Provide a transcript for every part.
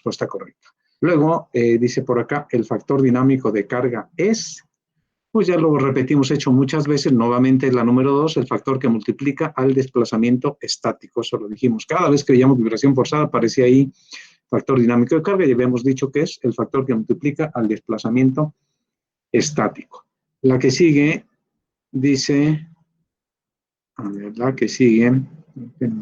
respuesta correcta. Luego, dice por acá, el factor dinámico de carga es, pues ya lo repetimos, hecho muchas veces, nuevamente la número 2, el factor que multiplica al desplazamiento estático. Eso lo dijimos. Cada vez que veíamos vibración forzada, aparecía ahí factor dinámico de carga y habíamos dicho que es el factor que multiplica al desplazamiento estático. La que sigue dice, a ver, la que sigue,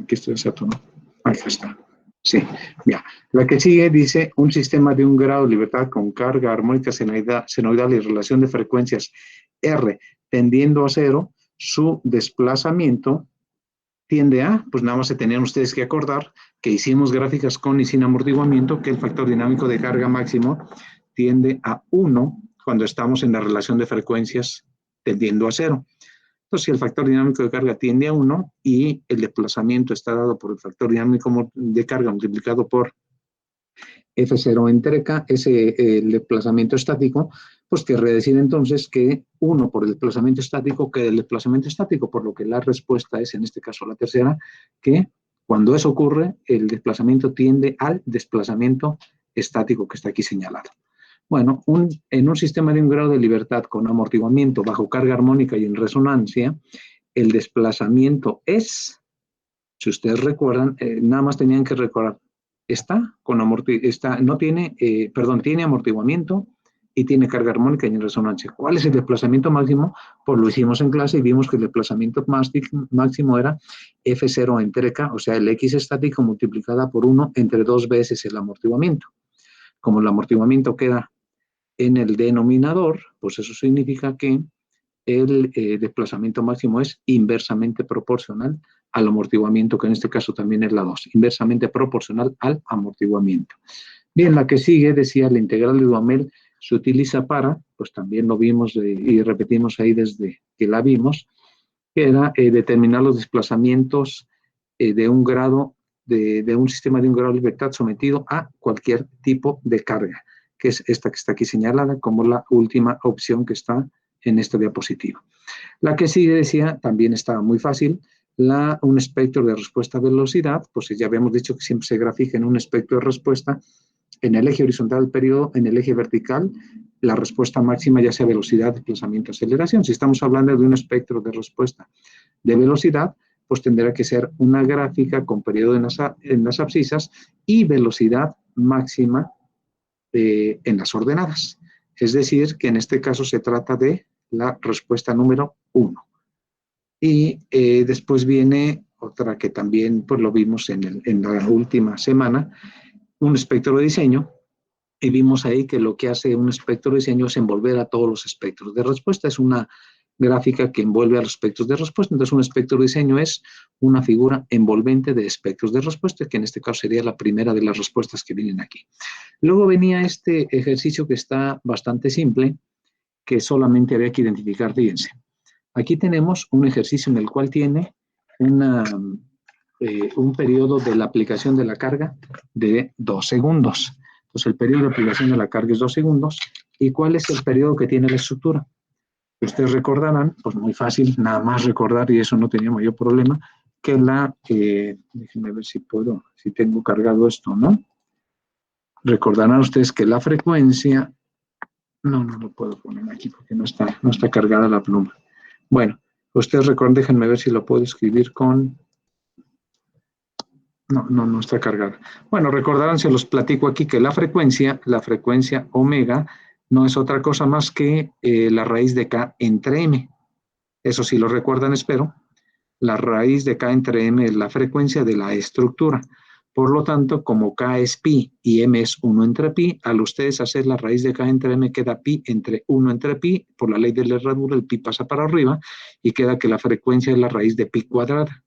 aquí estoy exacto, ¿no? Ahí está. Sí, ya. La que sigue dice, un sistema de un grado de libertad con carga armónica senoidal y relación de frecuencias R tendiendo a 0, su desplazamiento tiende a, pues nada más se tenían ustedes que acordar que hicimos gráficas con y sin amortiguamiento, que el factor dinámico de carga máximo tiende a 1 cuando estamos en la relación de frecuencias tendiendo a 0. Entonces, si el factor dinámico de carga tiende a 1 y el desplazamiento está dado por el factor dinámico de carga multiplicado por F0 entre K, el desplazamiento estático, pues querría decir entonces que 1 por el desplazamiento estático queda el desplazamiento estático, por lo que la respuesta es, en este caso la tercera, que cuando eso ocurre, el desplazamiento tiende al desplazamiento estático que está aquí señalado. Bueno, en un sistema de un grado de libertad con amortiguamiento bajo carga armónica y en resonancia, el desplazamiento es, si ustedes recuerdan, nada más tenían que recordar, tiene amortiguamiento y tiene carga armónica y en resonancia. ¿Cuál es el desplazamiento máximo? Pues lo hicimos en clase y vimos que el desplazamiento máximo era F0 entre K, o sea, el X estático multiplicada por 1 entre 2 veces el amortiguamiento. Como el amortiguamiento queda en el denominador, pues eso significa que el desplazamiento máximo es inversamente proporcional al amortiguamiento, que en este caso también es la 2, inversamente proporcional al amortiguamiento. Bien, la que sigue decía la integral de Duhamel se utiliza para, pues también lo vimos y repetimos ahí desde que la vimos, que era determinar los desplazamientos de un grado, de un sistema de un grado de libertad sometido a cualquier tipo de carga, que es esta que está aquí señalada como la última opción que está en esta diapositiva. La que sigue decía, también estaba muy fácil, un espectro de respuesta-velocidad, pues ya habíamos dicho que siempre se grafica en un espectro de respuesta, en el eje horizontal del periodo, en el eje vertical, la respuesta máxima ya sea velocidad, desplazamiento, aceleración. Si estamos hablando de un espectro de respuesta de velocidad, pues tendrá que ser una gráfica con periodo en las abscisas y velocidad máxima en las ordenadas. Es decir, que en este caso se trata de la respuesta número 1. Y después viene otra que también pues, lo vimos en la última semana, un espectro de diseño, y vimos ahí que lo que hace un espectro de diseño es envolver a todos los espectros de respuesta. Es una gráfica que envuelve a los espectros de respuesta. Entonces, un espectro de diseño es una figura envolvente de espectros de respuesta, que en este caso sería la primera de las respuestas que vienen aquí. Luego venía este ejercicio que está bastante simple, que solamente había que identificar, fíjense. Aquí tenemos un ejercicio en el cual tiene un periodo de la aplicación de la carga de 2 segundos. Entonces, el periodo de aplicación de la carga es 2 segundos. ¿Y cuál es el periodo que tiene la estructura? Ustedes recordarán, pues muy fácil, nada más recordar, y eso no tenía mayor problema, que déjenme ver si puedo, si tengo cargado esto, ¿no? Recordarán ustedes que la frecuencia, no lo puedo poner aquí porque no está cargada la pluma. Bueno, ustedes recuerden, déjenme ver si lo puedo escribir con... No está cargada. Bueno, recordarán, se los platico aquí que la frecuencia omega, no es otra cosa más que la raíz de K entre M. Eso sí lo recuerdan, espero. La raíz de K entre M es la frecuencia de la estructura. Por lo tanto, como K es pi y M es 1 entre pi, al ustedes hacer la raíz de K entre M queda pi entre 1 entre pi. Por la ley de la herradura, el pi pasa para arriba y queda que la frecuencia es la raíz de pi cuadrada.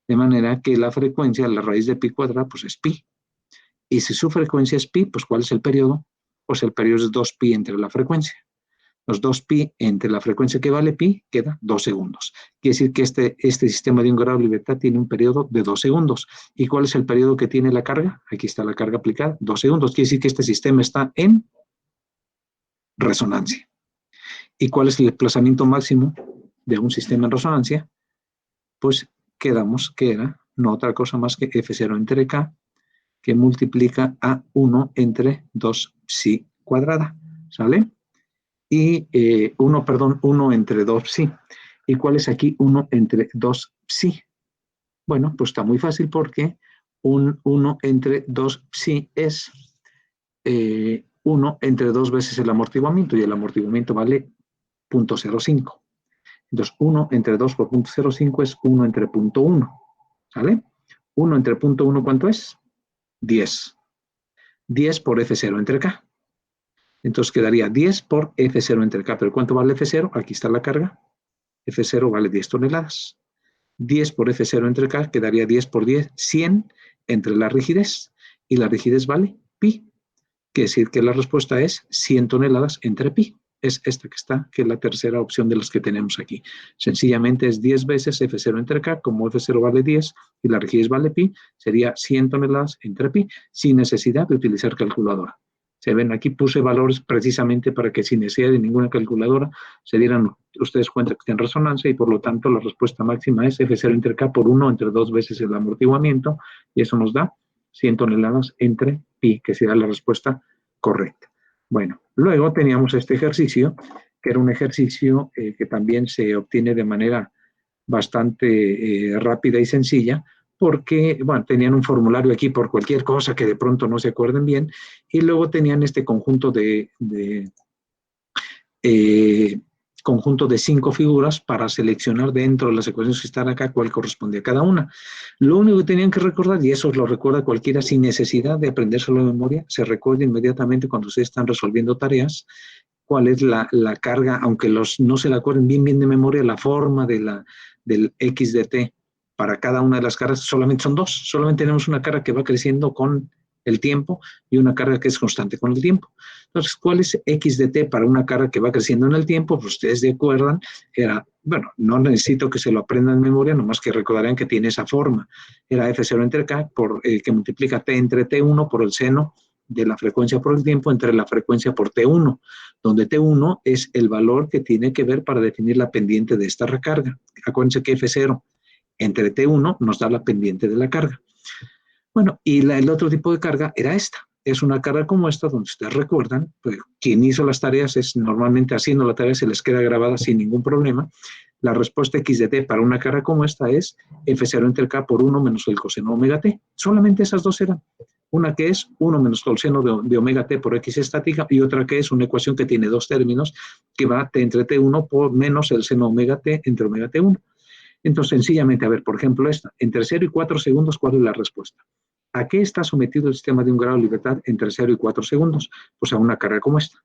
De manera que la frecuencia, la raíz de pi cuadrada, pues es pi. Y si su frecuencia es pi, pues ¿cuál es el periodo? Pues el periodo es 2pi entre la frecuencia. Los 2pi entre la frecuencia que vale pi queda 2 segundos. Quiere decir que este sistema de un grado de libertad tiene un periodo de 2 segundos. ¿Y cuál es el periodo que tiene la carga? Aquí está la carga aplicada, 2 segundos. Quiere decir que este sistema está en resonancia. ¿Y cuál es el desplazamiento máximo de un sistema en resonancia? Pues quedamos que era no otra cosa más que F0 entre K que multiplica a 1 entre 2 psi cuadrada, ¿sale? Y 1 entre 2 psi. ¿Y cuál es aquí 1 entre 2 psi? Bueno, pues está muy fácil porque un 1 entre 2 psi es 1 entre 2 veces el amortiguamiento, y el amortiguamiento vale 0.05. Entonces, 1 entre 2 por 0.05 es 1 entre 0.1, ¿sale? 1 entre 0.1, ¿cuánto es? 10. 10 por F0 entre K. Entonces quedaría 10 por F0 entre K. ¿Pero cuánto vale F0? Aquí está la carga. F0 vale 10 toneladas. 10 por F0 entre K quedaría 10 por 10, 100 entre la rigidez. Y la rigidez vale pi. Quiere decir que la respuesta es 100 toneladas entre pi. Es esta que está, que es la tercera opción de las que tenemos aquí. Sencillamente es 10 veces F0 entre K, como F0 vale 10 y la rigidez vale pi, sería 100 toneladas entre pi, sin necesidad de utilizar calculadora. Se ven, aquí puse valores precisamente para que sin necesidad de ninguna calculadora se dieran ustedes cuenta que está en resonancia, y por lo tanto la respuesta máxima es F0 entre K por 1 entre 2 veces el amortiguamiento, y eso nos da 100 toneladas entre pi, que será la respuesta correcta. Bueno, luego teníamos este ejercicio, que era un ejercicio que también se obtiene de manera bastante rápida y sencilla, porque, bueno, tenían un formulario aquí por cualquier cosa que de pronto no se acuerden bien, y luego tenían este conjunto de 5 figuras para seleccionar dentro de las ecuaciones que están acá cuál corresponde a cada una. Lo único que tenían que recordar, y eso lo recuerda cualquiera sin necesidad de aprendérselo de memoria, se recuerda inmediatamente cuando ustedes están resolviendo tareas, cuál es la carga, aunque no se la acuerden bien de memoria, la forma del x de t para cada una de las cargas solamente son dos. Solamente tenemos una carga que va creciendo con el tiempo y una carga que es constante con el tiempo. Entonces, ¿cuál es x de t para una carga que va creciendo en el tiempo? Pues ustedes recuerdan, era, bueno, no necesito que se lo aprendan en memoria, nomás que recordarán que tiene esa forma. Era F0 entre K, que multiplica T entre T1 por el seno de la frecuencia por el tiempo entre la frecuencia por T1, donde T1 es el valor que tiene que ver para definir la pendiente de esta recarga. Acuérdense que F0 entre T1 nos da la pendiente de la carga. Bueno, y el otro tipo de carga era esta. Es una carga como esta, donde ustedes recuerdan, pues, quien hizo las tareas es normalmente haciendo la tarea, se les queda grabada sin ningún problema. La respuesta x de t para una carga como esta es F0 entre K por 1 menos el coseno omega t. Solamente esas dos eran. Una que es 1 menos el seno de omega t por x estática, y otra que es una ecuación que tiene dos términos, que va t entre t1 por menos el seno omega t entre omega t1. Entonces, sencillamente, a ver, por ejemplo, esta, entre 0 y 4 segundos, ¿cuál es la respuesta? ¿A qué está sometido el sistema de un grado de libertad entre 0 y 4 segundos? Pues a una carga como esta.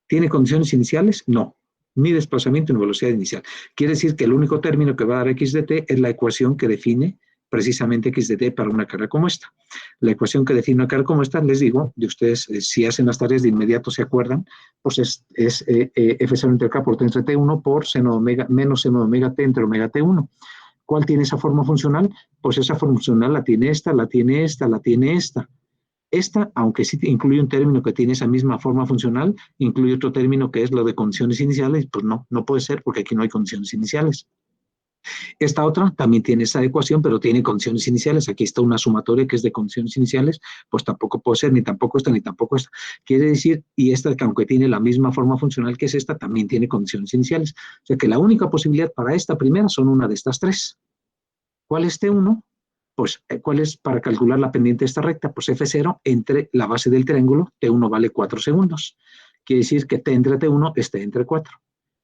¿Tiene condiciones iniciales? No. Ni desplazamiento ni velocidad inicial. Quiere decir que el único término que va a dar x de t es la ecuación que define precisamente x de t para una carga como esta. La ecuación que define una carga como esta, les digo, de ustedes, si hacen las tareas de inmediato se acuerdan, pues es F0 entre K por T entre T1 por seno omega, menos seno de omega T entre omega T1. ¿Cuál tiene esa forma funcional? Pues esa forma funcional la tiene esta, la tiene esta, la tiene esta. Esta, aunque sí incluye un término que tiene esa misma forma funcional, incluye otro término que es lo de condiciones iniciales, pues no puede ser porque aquí no hay condiciones iniciales. Esta otra también tiene esa ecuación, pero tiene condiciones iniciales. Aquí está una sumatoria que es de condiciones iniciales, pues tampoco puede ser ni tampoco esta ni tampoco esta. Quiere decir, y esta que aunque tiene la misma forma funcional que es esta, también tiene condiciones iniciales. O sea que la única posibilidad para esta primera son una de estas tres. ¿Cuál es T1? Pues, ¿cuál es para calcular la pendiente de esta recta? Pues F0 entre la base del triángulo, T1 vale 4 segundos. Quiere decir que T entre T1 es T entre 4.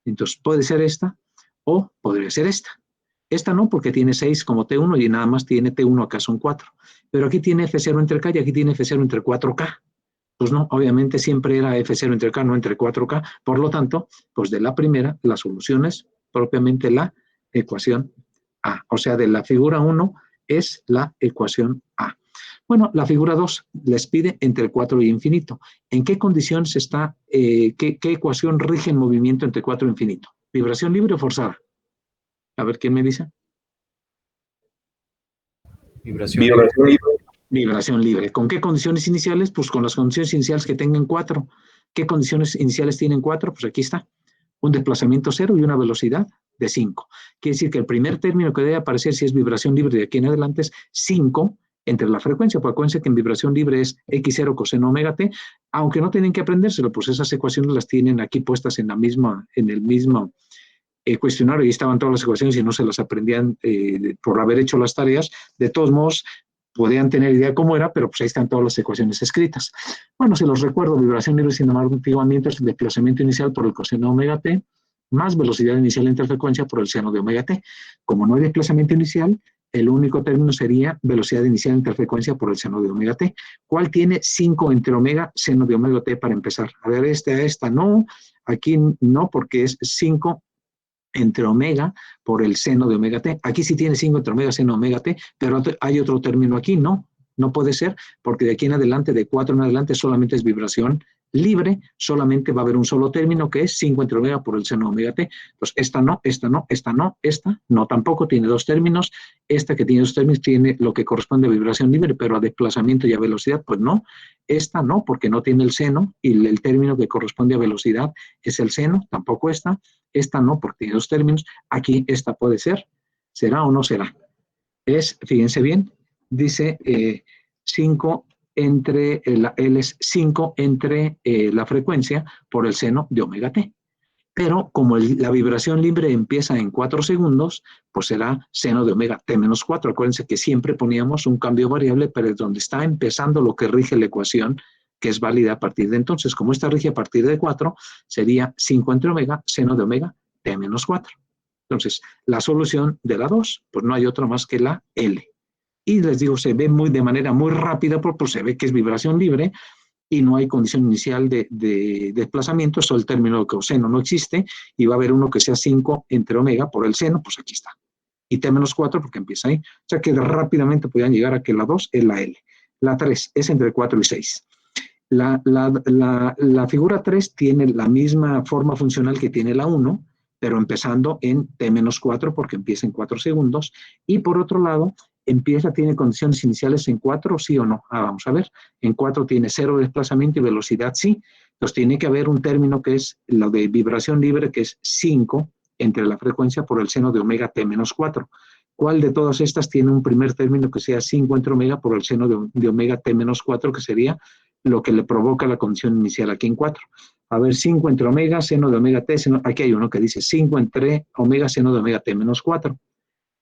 Entonces, puede ser esta o podría ser esta. Esta no, porque tiene 6 como T1 y nada más tiene T1, acá son 4. Pero aquí tiene F0 entre K y aquí tiene F0 entre 4K. Pues no, obviamente siempre era F0 entre K, no entre 4K. Por lo tanto, pues de la primera, la solución es propiamente la ecuación A. O sea, de la figura 1 es la ecuación A. Bueno, la figura 2 les pide entre 4 y infinito. ¿En qué condiciones está, qué ecuación rige el movimiento entre 4 y infinito? ¿Vibración libre o forzada? A ver, ¿quién me dice? Vibración libre. Vibración libre. ¿Con qué condiciones iniciales? Pues con las condiciones iniciales que tengan 4. ¿Qué condiciones iniciales tienen 4? Pues aquí está. Un desplazamiento 0 y una velocidad de 5. Quiere decir que el primer término que debe aparecer si es vibración libre de aquí en adelante es 5 entre la frecuencia, porque acuérdense que en vibración libre es x0 coseno omega t, aunque no tienen que aprendérselo, pues esas ecuaciones las tienen aquí puestas en el mismo cuestionario, y estaban todas las ecuaciones y no se las aprendían por haber hecho las tareas. De todos modos, podían tener idea cómo era, pero pues ahí están todas las ecuaciones escritas. Bueno, se los recuerdo, vibración libre sin amortiguamiento es el desplazamiento inicial por el coseno omega t, más velocidad inicial de interfrecuencia por el seno de omega t. Como no hay desplazamiento inicial, el único término sería velocidad inicial de interfrecuencia por el seno de omega t. ¿Cuál tiene 5 entre omega, seno de omega t para empezar? A ver, esta no, aquí no, porque es 5 entre omega por el seno de omega t. Aquí sí tiene 5 entre omega, seno de omega t, pero hay otro término aquí, no puede ser, porque de aquí en adelante, de 4 en adelante, solamente es vibración libre, solamente va a haber un solo término que es 5 entre omega por el seno de omega t. Entonces, esta no tampoco, tiene dos términos. Esta que tiene dos términos tiene lo que corresponde a vibración libre, pero a desplazamiento y a velocidad, pues no. Esta no, porque no tiene el seno, y el término que corresponde a velocidad es el seno, tampoco esta. Esta no, porque tiene dos términos. Aquí esta puede ser. ¿Será o no será? Fíjense bien, dice 5 entre, L es 5 entre la frecuencia por el seno de omega t. Pero como la vibración libre empieza en 4 segundos, pues será seno de omega t menos 4. Acuérdense que siempre poníamos un cambio variable, pero es donde está empezando lo que rige la ecuación, que es válida a partir de entonces. Como esta rige a partir de 4, sería 5 entre omega, seno de omega t menos 4. Entonces, la solución de la 2, pues no hay otra más que la L. Y les digo, se ve de manera muy rápida, porque se ve que es vibración libre y no hay condición inicial de desplazamiento, solo el término de coseno no existe, y va a haber uno que sea 5 entre omega por el seno, pues aquí está. Y t menos 4 porque empieza ahí. O sea que rápidamente podían llegar a que la 2 es la L. La 3 es entre 4 y 6. La figura 3 tiene la misma forma funcional que tiene la 1, pero empezando en t menos 4 porque empieza en 4 segundos, y por otro lado, tiene condiciones iniciales en 4, sí o no. Vamos a ver, en 4 tiene 0 de desplazamiento y velocidad sí, entonces tiene que haber un término que es lo de vibración libre, que es 5 entre la frecuencia por el seno de omega t menos 4. ¿Cuál de todas estas tiene un primer término que sea 5 entre omega por el seno de omega t menos 4, que sería lo que le provoca la condición inicial aquí en 4? A ver, 5 entre omega, seno de omega t, aquí hay uno que dice 5 entre omega, seno de omega t menos 4.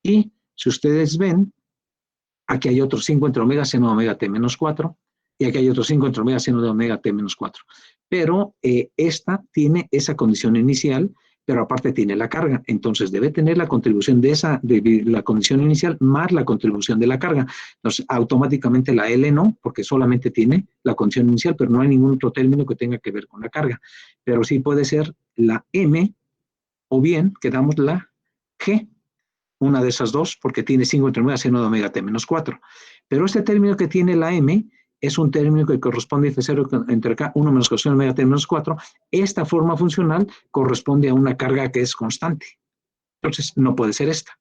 Y si ustedes ven, aquí hay otro 5 entre omega, seno de omega t menos 4, y aquí hay otro 5 entre omega, seno de omega t menos 4. Pero esta tiene esa condición inicial, pero aparte tiene la carga, entonces debe tener la contribución de la condición inicial más la contribución de la carga. Entonces, automáticamente la L no, porque solamente tiene la condición inicial, pero no hay ningún otro término que tenga que ver con la carga. Pero sí puede ser la M, o bien quedamos la G, una de esas dos, porque tiene 5 entre omega, seno de omega t menos 4. Pero este término que tiene la M es un término que corresponde a F0 entre K, 1 menos coseno de omega t menos 4. Esta forma funcional corresponde a una carga que es constante. Entonces, no puede ser esta.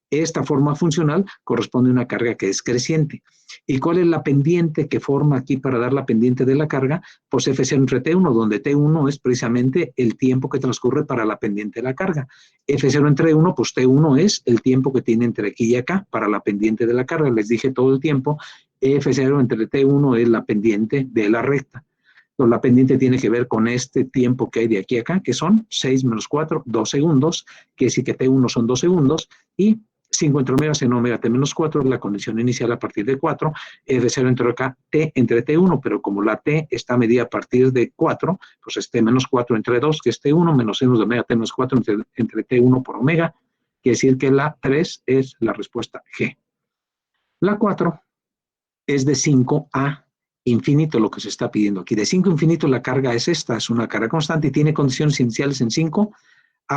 Esta forma funcional corresponde a una carga que es creciente. ¿Y cuál es la pendiente que forma aquí para dar la pendiente de la carga? Pues F0 entre T1, donde T1 es precisamente el tiempo que transcurre para la pendiente de la carga. F0 entre 1, pues T1 es el tiempo que tiene entre aquí y acá para la pendiente de la carga. Les dije todo el tiempo, F0 entre T1 es la pendiente de la recta. Entonces, la pendiente tiene que ver con este tiempo que hay de aquí a acá, que son 6 menos 4, 2 segundos, que sí que T1 son 2 segundos, y 5 entre omega, seno omega t menos 4 es la condición inicial a partir de 4, F0 entre acá, T entre T1, pero como la T está medida a partir de 4, pues es T menos 4 entre 2, que es T1, menos seno de omega t menos 4 entre T1 por omega, quiere decir que la 3 es la respuesta G. La 4 es de 5 a infinito lo que se está pidiendo aquí. De 5 a infinito la carga es esta, es una carga constante y tiene condiciones iniciales en 5.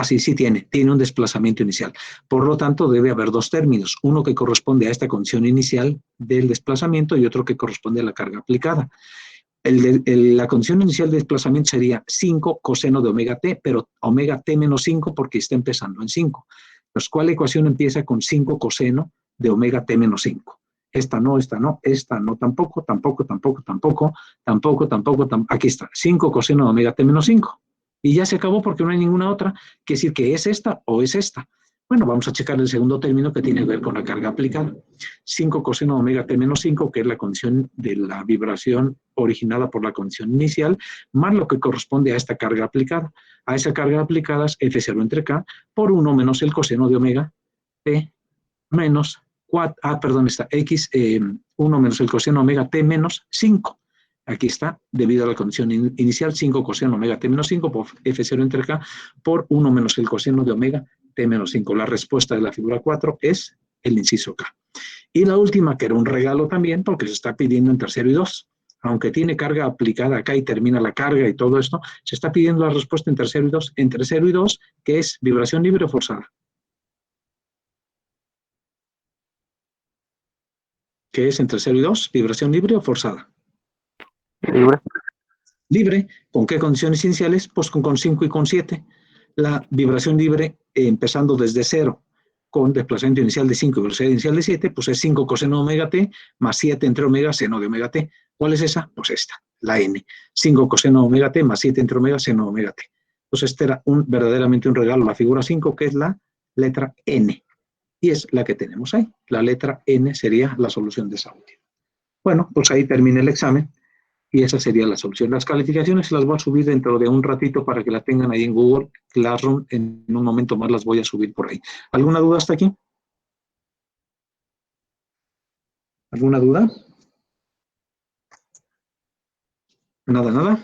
Sí tiene un desplazamiento inicial. Por lo tanto, debe haber dos términos, uno que corresponde a esta condición inicial del desplazamiento y otro que corresponde a la carga aplicada. La condición inicial de desplazamiento sería 5 coseno de omega t, pero omega t menos 5 porque está empezando en 5. Entonces, ¿cuál ecuación empieza con 5 coseno de omega t menos 5? Esta no, tampoco. Aquí está, 5 coseno de omega t menos 5. Y ya se acabó porque no hay ninguna otra. Quiere decir que es esta o es esta. Bueno, vamos a checar el segundo término que tiene que ver con la carga aplicada. 5 coseno de omega t menos 5, que es la condición de la vibración originada por la condición inicial, más lo que corresponde a esta carga aplicada. A esa carga aplicada es F0 entre K por 1 menos el coseno de omega t menos 4, está X, 1 menos el coseno omega t menos 5. Aquí está, debido a la condición inicial, 5 coseno omega t menos 5 por F0 entre K por 1 menos el coseno de omega t menos 5. La respuesta de la figura 4 es el inciso K. Y la última, que era un regalo también, porque se está pidiendo en tercero y 2. Aunque tiene carga aplicada acá y termina la carga y todo esto, se está pidiendo la respuesta en tercero y 2. En tercero y 2, que es vibración libre o forzada. ¿Qué es entre 0 y 2? ¿Vibración libre o forzada? Libre. Libre. ¿Con qué condiciones iniciales? Pues con 5 y con 7. La vibración libre, empezando desde 0, con desplazamiento inicial de 5 y velocidad inicial de 7, pues es 5 coseno de omega t más 7 entre omega seno de omega t. ¿Cuál es esa? Pues esta, la n. 5 coseno de omega t más 7 entre omega seno de omega t. Entonces este era verdaderamente un regalo, la figura 5, que es la letra n. Y es la que tenemos ahí. La letra n sería la solución de esa última. Bueno, pues ahí termina el examen. Y esa sería la solución. Las calificaciones las voy a subir dentro de un ratito para que la tengan ahí en Google Classroom. En un momento más las voy a subir por ahí. ¿Alguna duda hasta aquí? ¿Alguna duda? Nada, nada.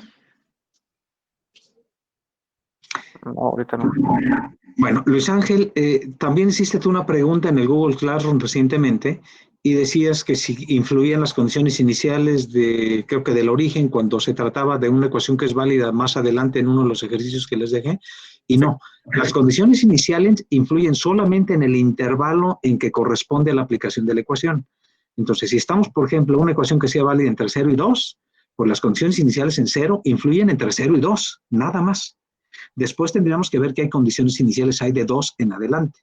No, ahorita no. Bueno, Luis Ángel, también hiciste tú una pregunta en el Google Classroom recientemente y decías que si influían las condiciones iniciales creo que del origen, cuando se trataba de una ecuación que es válida más adelante en uno de los ejercicios que les dejé, y no, las condiciones iniciales influyen solamente en el intervalo en que corresponde a la aplicación de la ecuación. Entonces, si estamos, por ejemplo, en una ecuación que sea válida entre 0 y 2, pues las condiciones iniciales en 0 influyen entre 0 y 2, nada más. Después tendríamos que ver qué condiciones iniciales hay de 2 en adelante.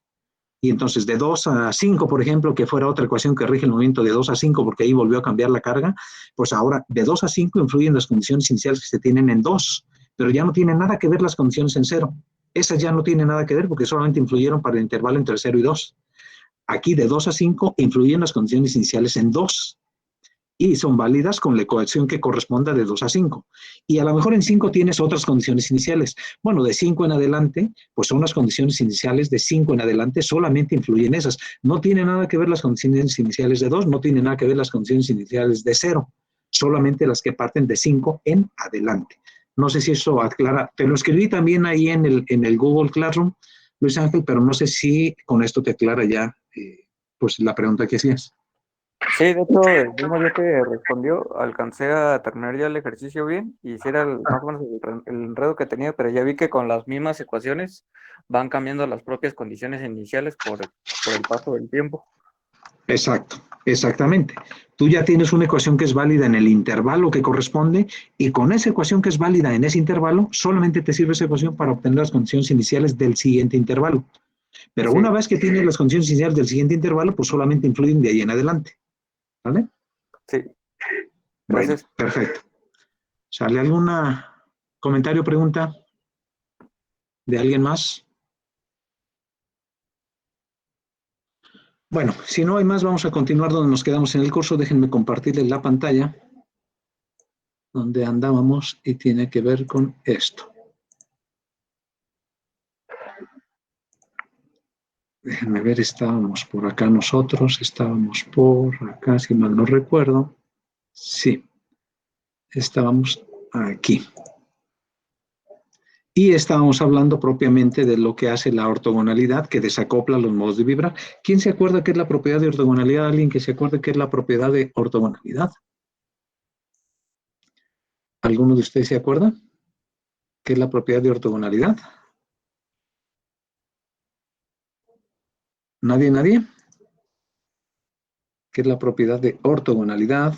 Y entonces de 2 a 5, por ejemplo, que fuera otra ecuación que rige el movimiento de 2 a 5, porque ahí volvió a cambiar la carga, pues ahora de 2 a 5 influyen las condiciones iniciales que se tienen en 2, pero ya no tienen nada que ver las condiciones en 0. Esas ya no tienen nada que ver porque solamente influyeron para el intervalo entre 0 y 2. Aquí de 2 a 5 influyen las condiciones iniciales en 2. Y son válidas con la ecuación que corresponda de 2 a 5. Y a lo mejor en 5 tienes otras condiciones iniciales. Bueno, de 5 en adelante, pues son las condiciones iniciales de 5 en adelante, solamente influyen esas. No tiene nada que ver las condiciones iniciales de 2, no tiene nada que ver las condiciones iniciales de 0, solamente las que parten de 5 en adelante. No sé si eso aclara, te lo escribí también ahí en el Google Classroom, Luis Ángel, pero no sé si con esto te aclara ya pues la pregunta que hacías. Sí, de hecho, el mismo día que respondió, alcancé a terminar ya el ejercicio bien y sí era más o menos el enredo que tenía, pero ya vi que con las mismas ecuaciones van cambiando las propias condiciones iniciales por el paso del tiempo. Exacto, exactamente. Tú ya tienes una ecuación que es válida en el intervalo que corresponde y con esa ecuación que es válida en ese intervalo, solamente te sirve esa ecuación para obtener las condiciones iniciales del siguiente intervalo. Pero Sí. una vez que tienes las condiciones iniciales del siguiente intervalo, pues solamente influyen de ahí en adelante. ¿Vale? Sí. Gracias. Bueno, perfecto. ¿Sale algún comentario o pregunta de alguien más? Bueno, si no hay más, vamos a continuar donde nos quedamos en el curso. Déjenme compartirles la pantalla donde andábamos y tiene que ver con esto. Déjenme ver, estábamos por acá nosotros, estábamos por acá, si mal no recuerdo. Sí, estábamos aquí. Y estábamos hablando propiamente de lo que hace la ortogonalidad, que desacopla los modos de vibrar. ¿Quién se acuerda qué es la propiedad de ortogonalidad? ¿Alguien que se acuerde qué es la propiedad de ortogonalidad? ¿Alguno de ustedes se acuerda qué es la propiedad de ortogonalidad? ¿Nadie, nadie? ¿Qué es la propiedad de ortogonalidad?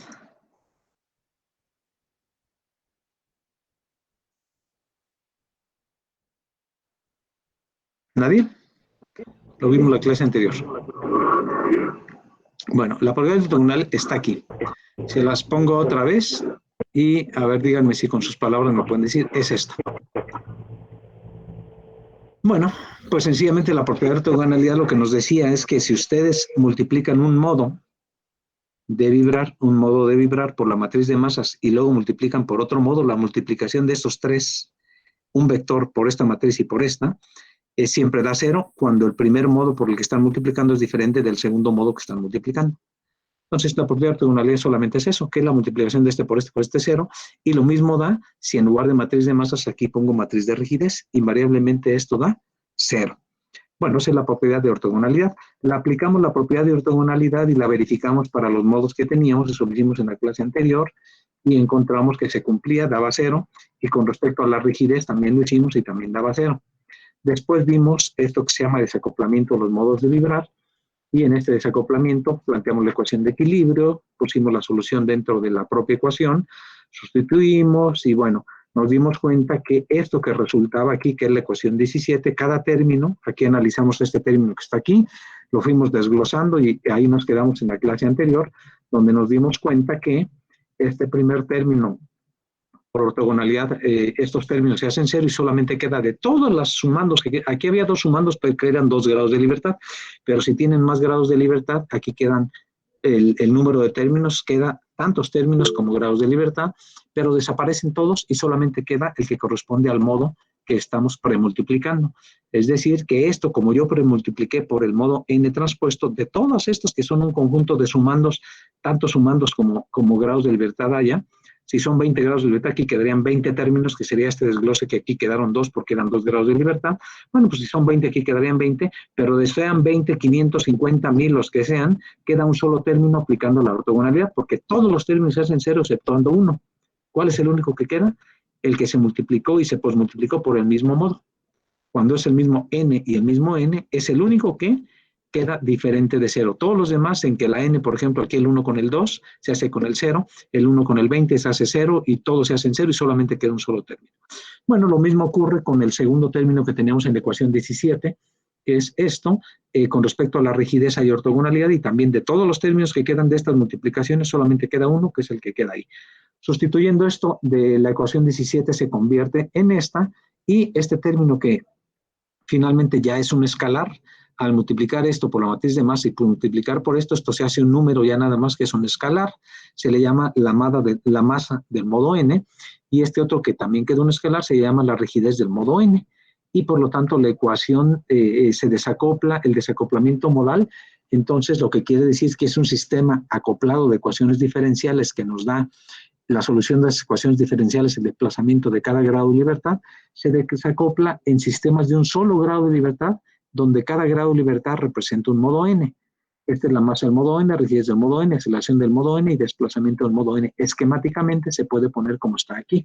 ¿Nadie? Lo vimos en la clase anterior. Bueno, la propiedad ortogonal está aquí. Se las pongo otra vez y a ver, díganme si con sus palabras me pueden decir, es esto. Bueno, Pues sencillamente la propiedad de ortogonalidad lo que nos decía es que si ustedes multiplican un modo de vibrar por la matriz de masas y luego multiplican por otro modo, la multiplicación de estos tres, un vector por esta matriz y por esta, siempre da 0 cuando el primer modo por el que están multiplicando es diferente del segundo modo que están multiplicando. Entonces, la propiedad de ortogonalidad solamente es eso, que es la multiplicación de este por este 0, y lo mismo da si en lugar de matriz de masas aquí pongo matriz de rigidez, invariablemente esto da 0. Bueno, esa es la propiedad de ortogonalidad. La aplicamos la propiedad de ortogonalidad y la verificamos para los modos que teníamos, eso lo hicimos en la clase anterior, y encontramos que se cumplía, daba 0, y con respecto a la rigidez también lo hicimos y también daba 0. Después vimos esto que se llama desacoplamiento de los modos de vibrar, y en este desacoplamiento planteamos la ecuación de equilibrio, pusimos la solución dentro de la propia ecuación, sustituimos y bueno, nos dimos cuenta que esto que resultaba aquí, que es la ecuación 17, cada término, aquí analizamos este término que está aquí, lo fuimos desglosando y ahí nos quedamos en la clase anterior, donde nos dimos cuenta que este primer término, por ortogonalidad, estos términos se hacen 0 y solamente queda de todos los sumandos, que aquí había dos sumandos que eran 2 grados de libertad, pero si tienen más grados de libertad, aquí quedan el número de términos, queda tantos términos como grados de libertad, pero desaparecen todos y solamente queda el que corresponde al modo que estamos premultiplicando. Es decir, que esto, como yo premultipliqué por el modo n transpuesto, de todos estos que son un conjunto de sumandos, tanto sumandos como grados de libertad haya, si son 20 grados de libertad, aquí quedarían 20 términos, que sería este desglose que aquí quedaron 2 porque eran 2 grados de libertad. Bueno, pues si son 20, aquí quedarían 20, pero de sean 20, 550, 1000, los que sean, queda un solo término aplicando la ortogonalidad, porque todos los términos se hacen 0 exceptuando uno. ¿Cuál es el único que queda? El que se multiplicó y se posmultiplicó por el mismo modo. Cuando es el mismo n y el mismo n, es el único que queda diferente de 0. Todos los demás, en que la n, por ejemplo, aquí el 1 con el 2 se hace con el 0, el 1 con el 20 se hace 0 y todos se hacen 0 y solamente queda un solo término. Bueno, lo mismo ocurre con el segundo término que teníamos en la ecuación 17, que es esto, con respecto a la rigidez y ortogonalidad, y también de todos los términos que quedan de estas multiplicaciones, solamente queda uno, que es el que queda ahí. Sustituyendo esto de la ecuación 17 se convierte en esta, y este término que finalmente ya es un escalar, al multiplicar esto por la matriz de masa y por multiplicar por esto se hace un número ya nada más que es un escalar, se le llama la masa del modo n, y este otro que también queda un escalar se llama la rigidez del modo n, y por lo tanto la ecuación se desacopla, el desacoplamiento modal, entonces lo que quiere decir es que es un sistema acoplado de ecuaciones diferenciales que nos da la solución de las ecuaciones diferenciales, el desplazamiento de cada grado de libertad, se desacopla en sistemas de un solo grado de libertad, donde cada grado de libertad representa un modo n. Esta es la masa del modo n, rigidez del modo n, aceleración del modo n y desplazamiento del modo n. Esquemáticamente se puede poner como está aquí.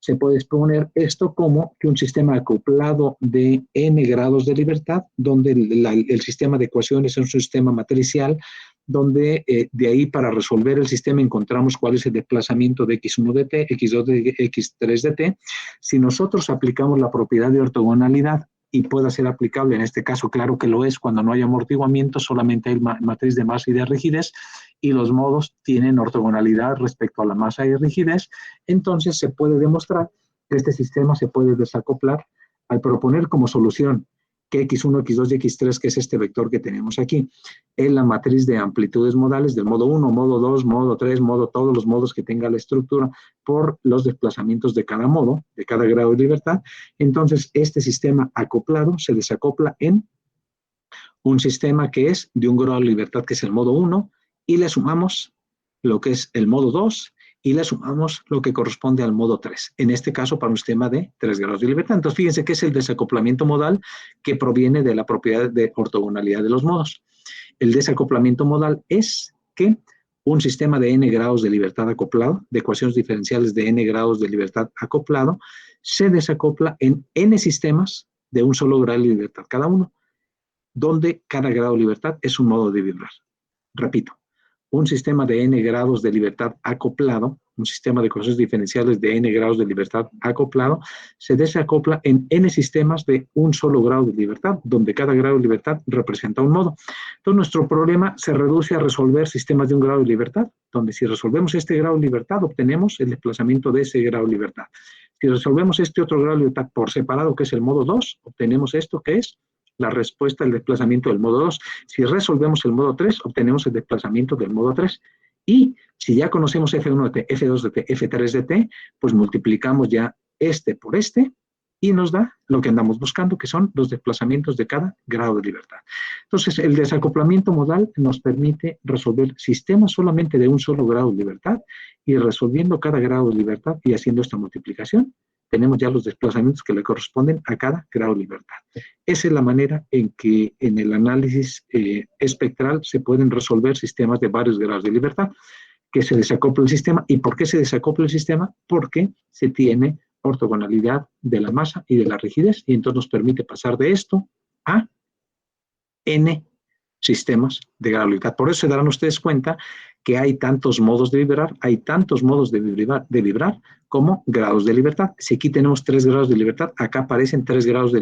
Se puede exponer esto como que un sistema acoplado de n grados de libertad, donde el sistema de ecuaciones es un sistema matricial, donde de ahí para resolver el sistema encontramos cuál es el desplazamiento de x1 de t, x2 de x3 de t. Si nosotros aplicamos la propiedad de ortogonalidad y pueda ser aplicable, en este caso claro que lo es, cuando no hay amortiguamiento, solamente hay matriz de masa y de rigidez, y los modos tienen ortogonalidad respecto a la masa y rigidez, entonces se puede demostrar que este sistema se puede desacoplar al proponer como solución que x1, x2 y x3, que es este vector que tenemos aquí, es la matriz de amplitudes modales del modo 1, modo 2, modo 3, modo todos los modos que tenga la estructura por los desplazamientos de cada modo, de cada grado de libertad. Entonces, este sistema acoplado se desacopla en un sistema que es de un grado de libertad, que es el modo 1, y le sumamos lo que es el modo 2, y le sumamos lo que corresponde al modo 3, en este caso para un sistema de 3 grados de libertad. Entonces, fíjense que es el desacoplamiento modal que proviene de la propiedad de ortogonalidad de los modos. El desacoplamiento modal es que un sistema de n grados de libertad acoplado, de ecuaciones diferenciales de n grados de libertad acoplado, se desacopla en n sistemas de un solo grado de libertad cada uno, donde cada grado de libertad es un modo de vibrar. Repito, un sistema de n grados de libertad acoplado, un sistema de ecuaciones diferenciales de n grados de libertad acoplado, se desacopla en n sistemas de un solo grado de libertad, donde cada grado de libertad representa un modo. Entonces, nuestro problema se reduce a resolver sistemas de un grado de libertad, donde si resolvemos este grado de libertad, obtenemos el desplazamiento de ese grado de libertad. Si resolvemos este otro grado de libertad por separado, que es el modo 2, obtenemos esto, que es la respuesta al desplazamiento del modo 2. Si resolvemos el modo 3, obtenemos el desplazamiento del modo 3. Y si ya conocemos F1 de t, F2 de t, F3 de t, pues multiplicamos ya este por este y nos da lo que andamos buscando, que son los desplazamientos de cada grado de libertad. Entonces, el desacoplamiento modal nos permite resolver sistemas solamente de un solo grado de libertad, y resolviendo cada grado de libertad y haciendo esta multiplicación, tenemos ya los desplazamientos que le corresponden a cada grado de libertad. Esa es la manera en que en el análisis espectral se pueden resolver sistemas de varios grados de libertad, que se desacopla el sistema. ¿Y por qué se desacopla el sistema? Porque se tiene ortogonalidad de la masa y de la rigidez, y entonces nos permite pasar de esto a n sistemas de grado de libertad. Por eso se darán ustedes cuenta que hay tantos modos de vibrar, hay tantos modos de vibrar como grados de libertad. Si aquí tenemos 3 grados de libertad, acá aparecen 3 grados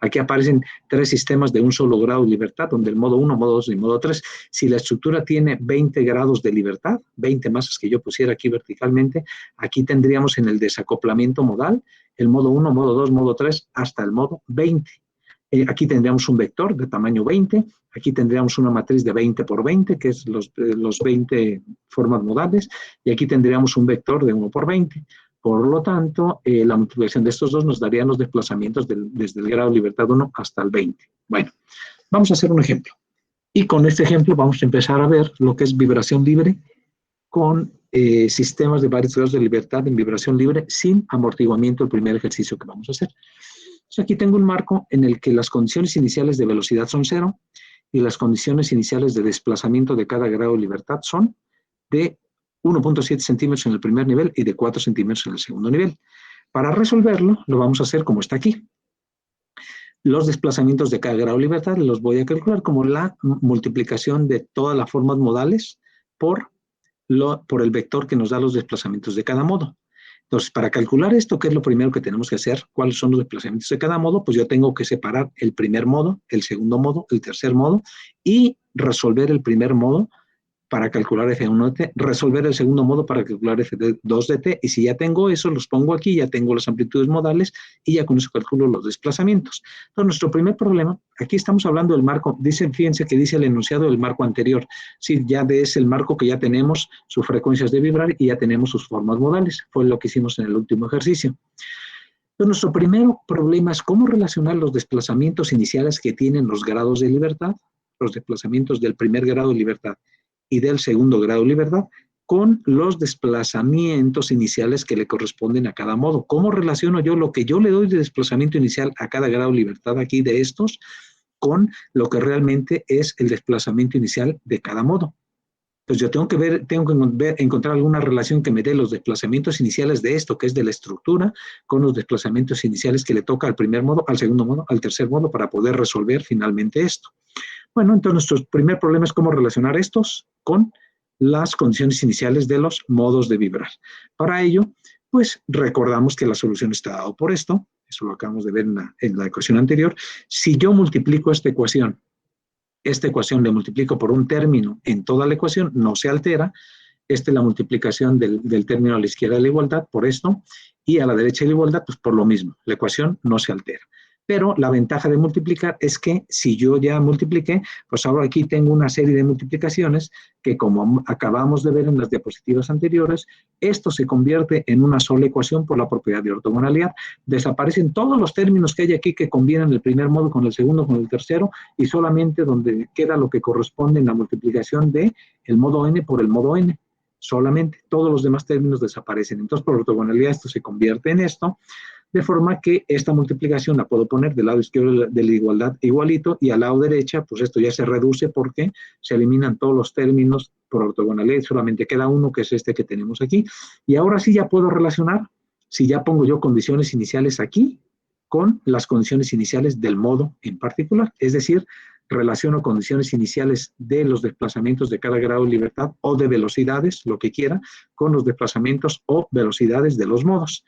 aquí aparecen 3 sistemas de un solo grado de libertad, donde el modo 1, modo 2 y modo 3. Si la estructura tiene 20 grados de libertad, 20 masas que yo pusiera aquí verticalmente, aquí tendríamos en el desacoplamiento modal el modo 1, modo 2, modo 3, hasta el modo 20. Aquí tendríamos un vector de tamaño 20, aquí tendríamos una matriz de 20 por 20, que es los 20 formas modales, y aquí tendríamos un vector de 1 por 20. Por lo tanto, la multiplicación de estos dos nos darían los desplazamientos desde el grado de libertad 1 hasta el 20. Bueno, vamos a hacer un ejemplo. Y con este ejemplo vamos a empezar a ver lo que es vibración libre con sistemas de varios grados de libertad en vibración libre sin amortiguamiento, el primer ejercicio que vamos a hacer. Entonces aquí tengo un marco en el que las condiciones iniciales de velocidad son 0 y las condiciones iniciales de desplazamiento de cada grado de libertad son de 1.7 centímetros en el primer nivel y de 4 centímetros en el segundo nivel. Para resolverlo, lo vamos a hacer como está aquí. Los desplazamientos de cada grado de libertad los voy a calcular como la multiplicación de todas las formas modales por el vector que nos da los desplazamientos de cada modo. Entonces, para calcular esto, ¿qué es lo primero que tenemos que hacer? ¿Cuáles son los desplazamientos de cada modo? Pues yo tengo que separar el primer modo, el segundo modo, el tercer modo y resolver el primer modo para calcular F1 de t, resolver el segundo modo para calcular F2 de t, y si ya tengo eso, los pongo aquí, ya tengo las amplitudes modales y ya con eso calculo los desplazamientos. Entonces, nuestro primer problema, aquí estamos hablando del marco, fíjense que dice el enunciado del marco anterior, sí, ya es el marco que ya tenemos sus frecuencias de vibrar y ya tenemos sus formas modales, fue lo que hicimos en el último ejercicio. Entonces, nuestro primer problema es cómo relacionar los desplazamientos iniciales que tienen los grados de libertad, los desplazamientos del primer grado de libertad y del segundo grado de libertad, con los desplazamientos iniciales que le corresponden a cada modo. ¿Cómo relaciono yo lo que yo le doy de desplazamiento inicial a cada grado de libertad aquí de estos con lo que realmente es el desplazamiento inicial de cada modo? Pues yo tengo que encontrar alguna relación que me dé los desplazamientos iniciales de esto, que es de la estructura, con los desplazamientos iniciales que le toca al primer modo, al segundo modo, al tercer modo, para poder resolver finalmente esto. Bueno, entonces nuestro primer problema es cómo relacionar estos con las condiciones iniciales de los modos de vibrar. Para ello, pues recordamos que la solución está dada por esto, eso lo acabamos de ver en la ecuación anterior. Si yo multiplico esta ecuación le multiplico por un término en toda la ecuación, no se altera. Esta es la multiplicación del término a la izquierda de la igualdad por esto, y a la derecha de la igualdad, pues por lo mismo, la ecuación no se altera. Pero la ventaja de multiplicar es que si yo ya multipliqué, pues ahora aquí tengo una serie de multiplicaciones que, como acabamos de ver en las diapositivas anteriores, esto se convierte en una sola ecuación por la propiedad de ortogonalidad. Desaparecen todos los términos que hay aquí que combinan el primer modo con el segundo, con el tercero, y solamente donde queda lo que corresponde en la multiplicación de el modo n por el modo n. Solamente todos los demás términos desaparecen. Entonces, por ortogonalidad, esto se convierte en esto, de forma que esta multiplicación la puedo poner del lado izquierdo de la igualdad igualito, y al lado derecha, pues esto ya se reduce porque se eliminan todos los términos por ortogonalidad, solamente queda uno, que es este que tenemos aquí. Y ahora sí ya puedo relacionar, si ya pongo yo condiciones iniciales aquí, con las condiciones iniciales del modo en particular. Es decir, relaciono condiciones iniciales de los desplazamientos de cada grado de libertad o de velocidades, lo que quiera, con los desplazamientos o velocidades de los modos.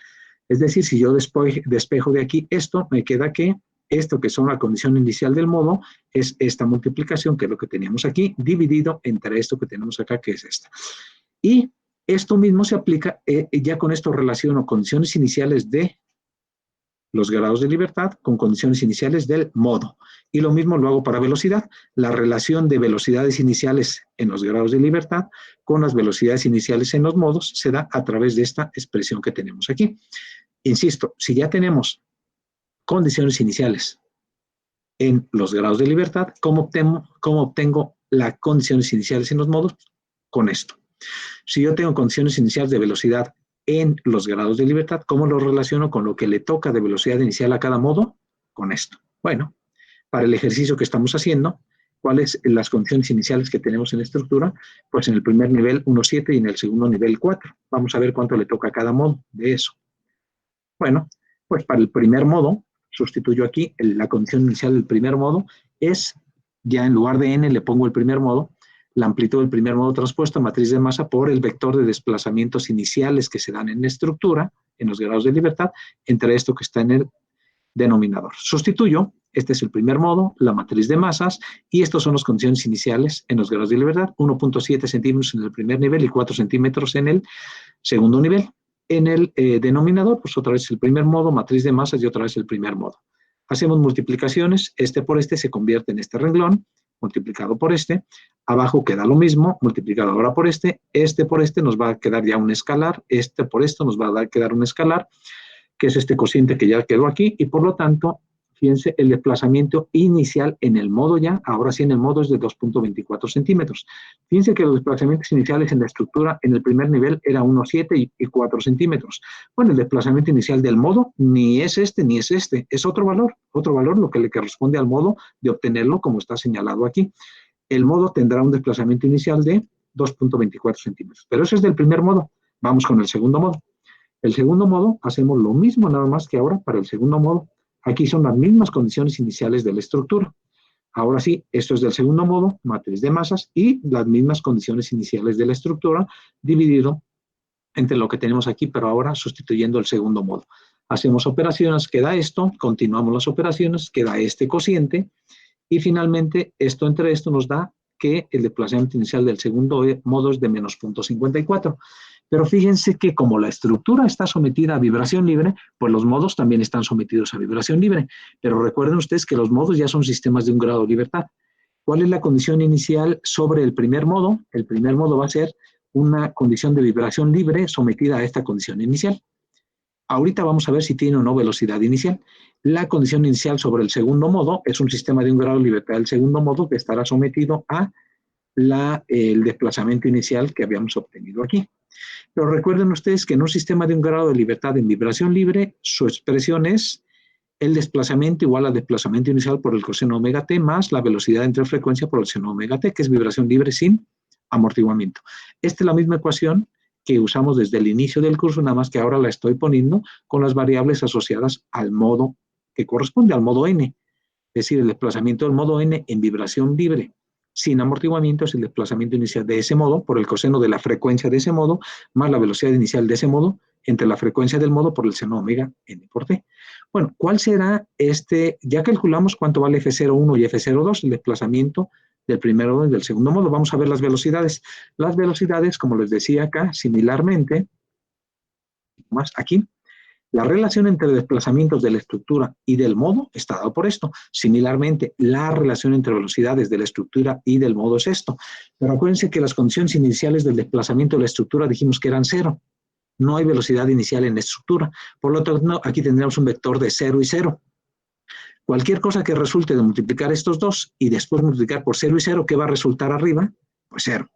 Es decir, si yo despejo de aquí esto, me queda que esto que son la condición inicial del modo es esta multiplicación, que es lo que teníamos aquí, dividido entre esto que tenemos acá, que es esta. Y Esto mismo se aplica, ya con esto relaciono condiciones iniciales de los grados de libertad con condiciones iniciales del modo. Y lo mismo lo hago para velocidad. La relación de velocidades iniciales en los grados de libertad con las velocidades iniciales en los modos se da a través de esta expresión que tenemos aquí. Insisto, si ya tenemos condiciones iniciales en los grados de libertad, ¿cómo obtengo las condiciones iniciales en los modos? Con esto. Si yo tengo condiciones iniciales de velocidad en los grados de libertad, ¿cómo lo relaciono con lo que le toca de velocidad inicial a cada modo? Con esto. Bueno, para el ejercicio que estamos haciendo, ¿cuáles las condiciones iniciales que tenemos en la estructura? Pues en el primer nivel 1,7 y en el segundo nivel 4. Vamos a ver cuánto le toca a cada modo de eso. Bueno, pues para el primer modo, sustituyo aquí la condición inicial del primer modo, es, ya en lugar de n le pongo el primer modo, la amplitud del primer modo transpuesto a matriz de masa por el vector de desplazamientos iniciales que se dan en la estructura, en los grados de libertad, entre esto que está en el denominador. Sustituyo, este es el primer modo, la matriz de masas, y estos son las condiciones iniciales en los grados de libertad, 1.7 centímetros en el primer nivel y 4 centímetros en el segundo nivel. En el denominador, pues otra vez el primer modo, matriz de masas y otra vez el primer modo. Hacemos multiplicaciones, este por este se convierte en este renglón, multiplicado por este, abajo queda lo mismo, multiplicado ahora por este por este nos va a quedar ya un escalar, este por esto nos va a quedar un escalar, que es este cociente que ya quedó aquí, y por lo tanto, fíjense, el desplazamiento inicial en el modo ya, ahora sí en el modo es de 2.24 centímetros. Fíjense que los desplazamientos iniciales en la estructura en el primer nivel era 1,7 y 4 centímetros. Bueno, el desplazamiento inicial del modo ni es este ni es este, es otro valor lo que le corresponde al modo de obtenerlo como está señalado aquí. El modo tendrá un desplazamiento inicial de 2.24 centímetros, pero ese es del primer modo. Vamos con el segundo modo. El segundo modo, hacemos lo mismo nada más que ahora para el segundo modo. Aquí son las mismas condiciones iniciales de la estructura. Ahora sí, esto es del segundo modo, matriz de masas, y las mismas condiciones iniciales de la estructura dividido entre lo que tenemos aquí, pero ahora sustituyendo el segundo modo. Hacemos operaciones, queda esto, continuamos las operaciones, queda este cociente, y finalmente esto entre esto nos da que el desplazamiento inicial del segundo modo es de menos 0.54. Pero fíjense que como la estructura está sometida a vibración libre, pues los modos también están sometidos a vibración libre. Pero recuerden ustedes que los modos ya son sistemas de un grado de libertad. ¿Cuál es la condición inicial sobre el primer modo? El primer modo va a ser una condición de vibración libre sometida a esta condición inicial. Ahorita vamos a ver si tiene o no velocidad inicial. La condición inicial sobre el segundo modo es un sistema de un grado de libertad del segundo modo que estará sometido a el desplazamiento inicial que habíamos obtenido aquí. Pero recuerden ustedes que en un sistema de un grado de libertad en vibración libre, su expresión es el desplazamiento igual al desplazamiento inicial por el coseno omega t más la velocidad entre frecuencia por el seno omega t, que es vibración libre sin amortiguamiento. Esta es la misma ecuación que usamos desde el inicio del curso, nada más que ahora la estoy poniendo con las variables asociadas al modo que corresponde al modo n. Es decir, el desplazamiento del modo n en vibración libre sin amortiguamiento es el desplazamiento inicial de ese modo por el coseno de la frecuencia de ese modo más la velocidad inicial de ese modo entre la frecuencia del modo por el seno omega n por t. Bueno, ¿cuál será este? Ya calculamos cuánto vale F01 y F02, el desplazamiento del primer modo y del segundo modo. Vamos a ver las velocidades. Las velocidades, como les decía acá, similarmente, más aquí, la relación entre desplazamientos de la estructura y del modo está dado por esto. Similarmente, la relación entre velocidades de la estructura y del modo es esto. Pero acuérdense que las condiciones iniciales del desplazamiento de la estructura dijimos que eran 0. No hay velocidad inicial en la estructura. Por lo tanto, aquí tendríamos un vector de 0 y 0. Cualquier cosa que resulte de multiplicar estos dos y después multiplicar por 0 y 0, ¿qué va a resultar arriba? Pues 0.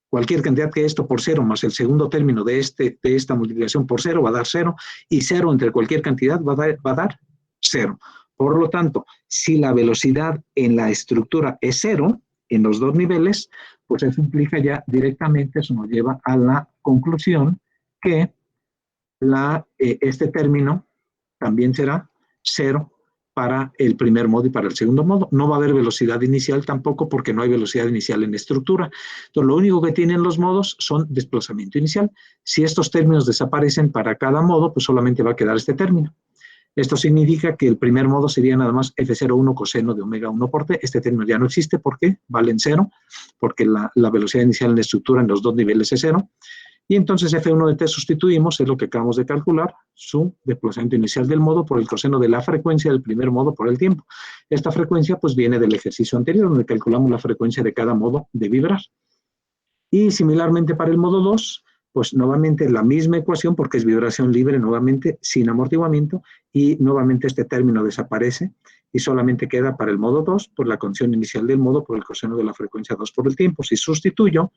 Cualquier cantidad que esto por 0 más el segundo término de esta multiplicación por 0 va a dar 0, y 0 entre cualquier cantidad va a dar 0. Por lo tanto, si la velocidad en la estructura es 0, en los dos niveles, pues eso implica ya directamente, eso nos lleva a la conclusión que este término también será 0 para el primer modo y para el segundo modo. No va a haber velocidad inicial tampoco porque no hay velocidad inicial en la estructura. Entonces, lo único que tienen los modos son desplazamiento inicial. Si estos términos desaparecen para cada modo, pues solamente va a quedar este término. Esto significa que el primer modo sería nada más F01 coseno de omega 1 por t. Este término ya no existe porque valen 0, porque la velocidad inicial en la estructura en los dos niveles es 0. Y entonces F1 de t sustituimos, es lo que acabamos de calcular, su desplazamiento inicial del modo por el coseno de la frecuencia del primer modo por el tiempo. Esta frecuencia pues viene del ejercicio anterior, donde calculamos la frecuencia de cada modo de vibrar. Y similarmente para el modo 2, pues nuevamente la misma ecuación, porque es vibración libre, nuevamente sin amortiguamiento, y nuevamente este término desaparece, y solamente queda para el modo 2, por la condición inicial del modo por el coseno de la frecuencia 2 por el tiempo. Si sustituyo,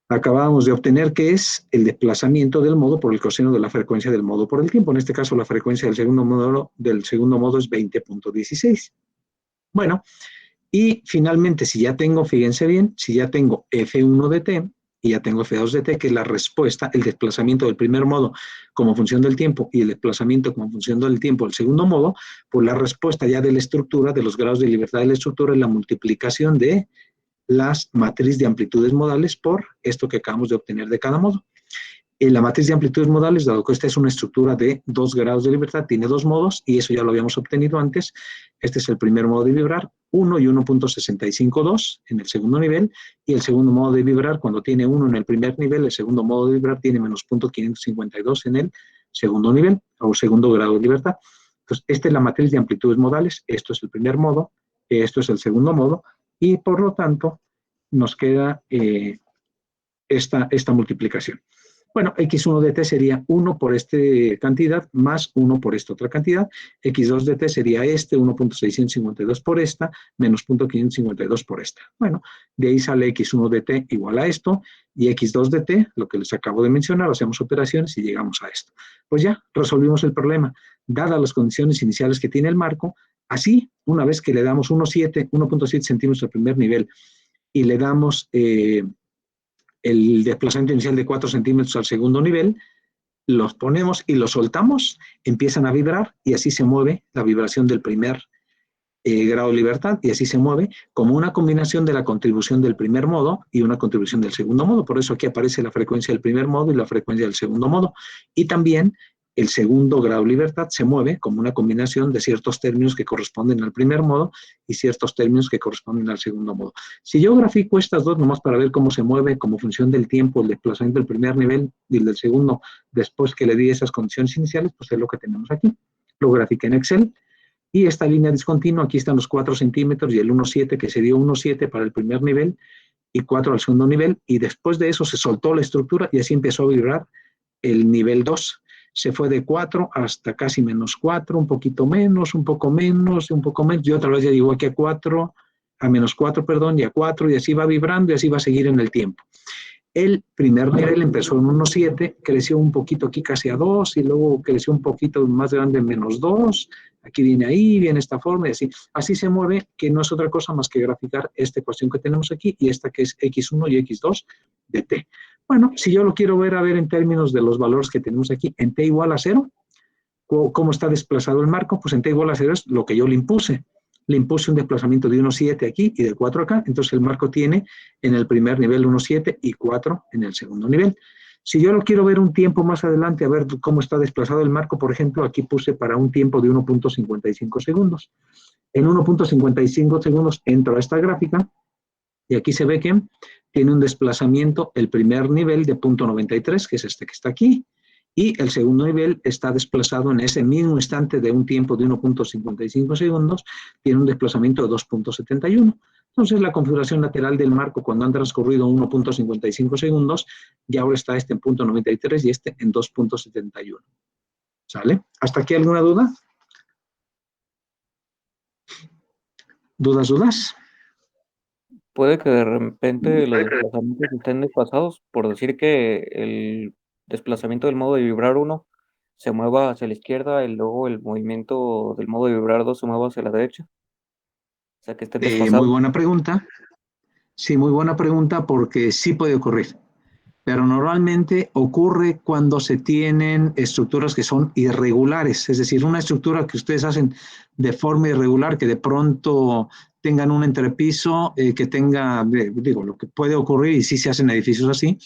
acabamos de obtener que es el desplazamiento del modo por el coseno de la frecuencia del modo por el tiempo. En este caso, la frecuencia del segundo modo es 20.16. Bueno, y finalmente, si ya tengo, fíjense bien, si ya tengo F1 de t y ya tengo F2 de t, que es la respuesta, el desplazamiento del primer modo como función del tiempo y el desplazamiento como función del tiempo del segundo modo, pues la respuesta ya de la estructura, de los grados de libertad de la estructura, es la multiplicación de las matrices de amplitudes modales por esto que acabamos de obtener de cada modo. En la matriz de amplitudes modales, dado que esta es una estructura de 2 grados de libertad, tiene 2 modos, y eso ya lo habíamos obtenido antes. Este es el primer modo de vibrar, 1 y 1.652 en el segundo nivel, y el segundo modo de vibrar, cuando tiene 1 en el primer nivel, el segundo modo de vibrar tiene menos 0.552 en el segundo nivel, o segundo grado de libertad. Entonces, esta es la matriz de amplitudes modales, esto es el primer modo, esto es el segundo modo, y por lo tanto nos queda esta multiplicación. Bueno, x1 de t sería 1 por esta cantidad más 1 por esta otra cantidad. X2 de t sería 1.652 por esta, menos 0.552 por esta. Bueno, de ahí sale x1 de t igual a esto, y x2 de t, lo que les acabo de mencionar, hacemos operaciones y llegamos a esto. Pues ya, resolvimos el problema. Dadas las condiciones iniciales que tiene el marco, así, una vez que le damos 1.7 centímetros al primer nivel, y le damos el desplazamiento inicial de 4 centímetros al segundo nivel, los ponemos y los soltamos, empiezan a vibrar y así se mueve la vibración del primer grado de libertad, y así se mueve como una combinación de la contribución del primer modo y una contribución del segundo modo. Por eso aquí aparece la frecuencia del primer modo y la frecuencia del segundo modo. Y también el segundo grado de libertad se mueve como una combinación de ciertos términos que corresponden al primer modo y ciertos términos que corresponden al segundo modo. Si yo grafico estas dos nomás para ver cómo se mueve como función del tiempo, el desplazamiento del primer nivel y el del segundo, después que le di esas condiciones iniciales, pues es lo que tenemos aquí. Lo grafiqué en Excel. Y esta línea discontinua, aquí están los 4 centímetros y el 1,7, que se dio 1,7 para el primer nivel y 4 al segundo nivel, y después de eso se soltó la estructura y así empezó a vibrar el nivel 2. Se fue de 4 hasta casi menos 4, un poquito menos, un poco menos, un poco menos, y otra vez ya llegó aquí a 4, a menos 4, perdón, y a 4, y así va vibrando y así va a seguir en el tiempo. El primer nivel empezó en 1,7, creció un poquito aquí casi a 2, y luego creció un poquito más grande en menos 2, aquí viene ahí, viene esta forma, y así se mueve, que no es otra cosa más que graficar esta ecuación que tenemos aquí, y esta que es x1 y x2 de t. Bueno, si yo lo quiero ver, a ver en términos de los valores que tenemos aquí, en t igual a 0, ¿cómo está desplazado el marco? Pues en t igual a 0 es lo que yo le impuse. Le impuse un desplazamiento de 1,7 aquí y de 4 acá, entonces el marco tiene en el primer nivel 1,7 y 4 en el segundo nivel. Si yo lo quiero ver un tiempo más adelante, a ver cómo está desplazado el marco, por ejemplo, aquí puse para un tiempo de 1.55 segundos. En 1.55 segundos entro a esta gráfica y aquí se ve que tiene un desplazamiento el primer nivel de 0.93, que es este que está aquí, y el segundo nivel está desplazado en ese mismo instante de un tiempo de 1.55 segundos, tiene un desplazamiento de 2.71. Entonces la configuración lateral del marco cuando han transcurrido 1.55 segundos, ya ahora está este en 0.93 y este en 2.71. ¿Sale? ¿Hasta aquí alguna duda? ¿Dudas? Puede que de repente los desplazamientos estén desfasados, por decir que el desplazamiento del modo de vibrar 1 se mueva hacia la izquierda y luego el movimiento del modo de vibrar 2 se mueva hacia la derecha. O sea, que estén Muy desfasados. buena pregunta. Sí, muy buena pregunta, porque sí puede ocurrir. Pero normalmente ocurre cuando se tienen estructuras que son irregulares, es decir, una estructura que ustedes hacen de forma irregular, que de pronto tengan un entrepiso, que tenga, digo, lo que puede ocurrir, y sí se hacen edificios así,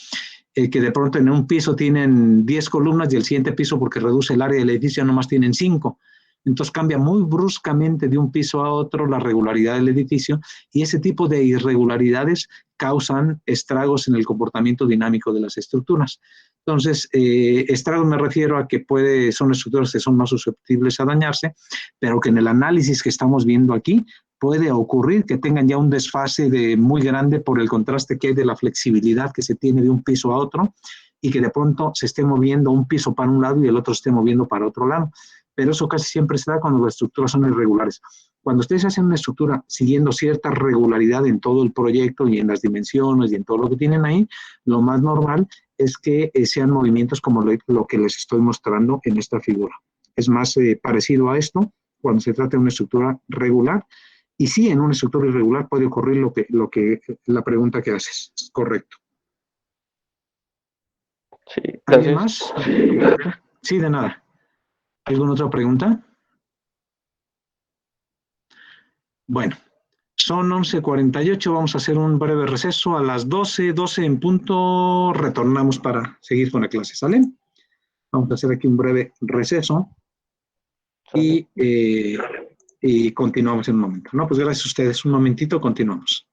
que de pronto en un piso tienen 10 columnas y el siguiente piso, porque reduce el área del edificio, nomás tienen 5. entonces cambia muy bruscamente de un piso a otro la regularidad del edificio y ese tipo de irregularidades causan estragos en el comportamiento dinámico de las estructuras. Entonces, estragos me refiero a que son estructuras que son más susceptibles a dañarse, pero que en el análisis que estamos viendo aquí puede ocurrir que tengan ya un desfase muy grande por el contraste que hay de la flexibilidad que se tiene de un piso a otro y que de pronto se esté moviendo un piso para un lado y el otro esté moviendo para otro lado. Pero eso casi siempre se da cuando las estructuras son irregulares. Cuando ustedes hacen una estructura siguiendo cierta regularidad en todo el proyecto y en las dimensiones y en todo lo que tienen ahí, lo más normal es que sean movimientos como lo que les estoy mostrando en esta figura. Es más parecido a esto cuando se trata de una estructura regular. Y sí, en una estructura irregular puede ocurrir la pregunta que haces. Correcto. Sí, ¿Alguien gracias. más? Sí, de nada. ¿Alguna otra pregunta? Bueno, son 11:48, vamos a hacer un breve receso. A las 12 en punto, retornamos para seguir con la clase, ¿sale? Vamos a hacer aquí un breve receso y continuamos en un momento. No, pues gracias a ustedes. Un momentito, continuamos.